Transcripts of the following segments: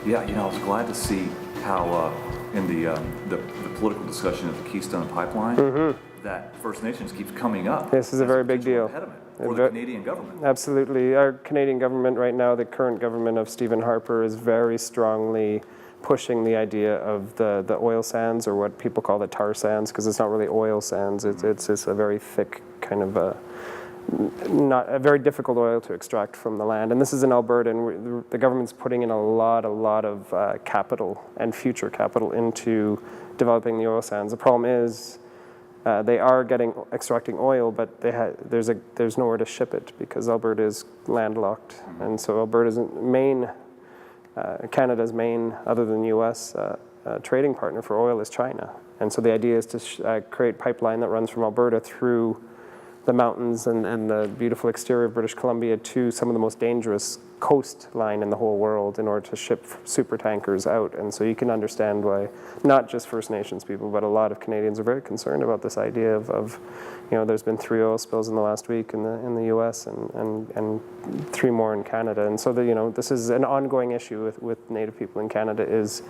Yeah, I was glad to see how in the political discussion of the Keystone Pipeline, that First Nations keeps coming up. This is a very big deal. Impediment for the Canadian government. Absolutely. Our Canadian government right now, the current government of Stephen Harper, is very strongly pushing the idea of the oil sands, or what people call the tar sands, because it's not really oil sands. It's a very thick kind of not a very difficult oil to extract from the land. And this is in Alberta, and the government's putting in a lot of capital and future capital into developing the oil sands. The problem is they are extracting oil, but there's nowhere to ship it because Alberta is landlocked. And so Alberta's Canada's main, other than the U.S., trading partner for oil is China. And so the idea is to create a pipeline that runs from Alberta through the mountains and the beautiful exterior of British Columbia to some of the most dangerous coastline in the whole world in order to ship super tankers out. And so you can understand why not just First Nations people, but a lot of Canadians are very concerned about this idea of there's been 3 oil spills in the last week in the U.S. and 3 more in Canada. And so this is an ongoing issue with Native people in Canada is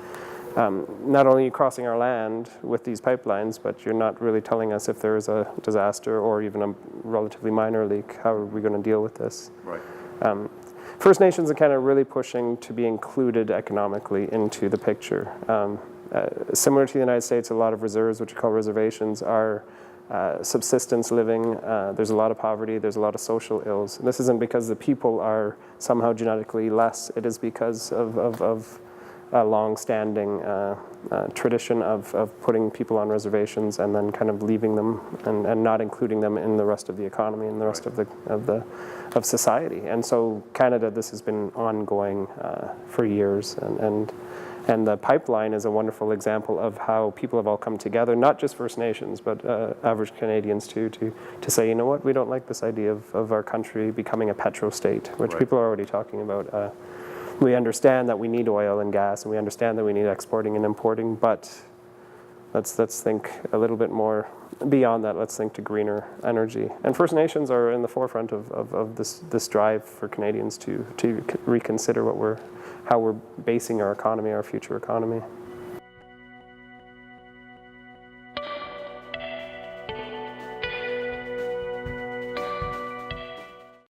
not only crossing our land with these pipelines, but you're not really telling us if there is a disaster or even a relatively minor leak. How are we going to deal with this? Right. First Nations are kind of really pushing to be included economically into the picture. Similar to the United States, a lot of reserves, which are called reservations, are subsistence living. There's a lot of poverty. There's a lot of social ills. And this isn't because the people are somehow genetically less. It is because of a long-standing tradition of putting people on reservations and then kind of leaving them and not including them in the rest of the economy and the rest of society. And so Canada, this has been ongoing for years, and the pipeline is a wonderful example of how people have all come together, not just First Nations, but average Canadians too, to say, you know what, we don't like this idea of our country becoming a petro-state, which people are already talking about. We understand that we need oil and gas, and we understand that we need exporting and importing, but let's think a little bit more beyond that. Let's think to greener energy. And First Nations are in the forefront of this drive for Canadians to reconsider how we're basing our economy, our future economy.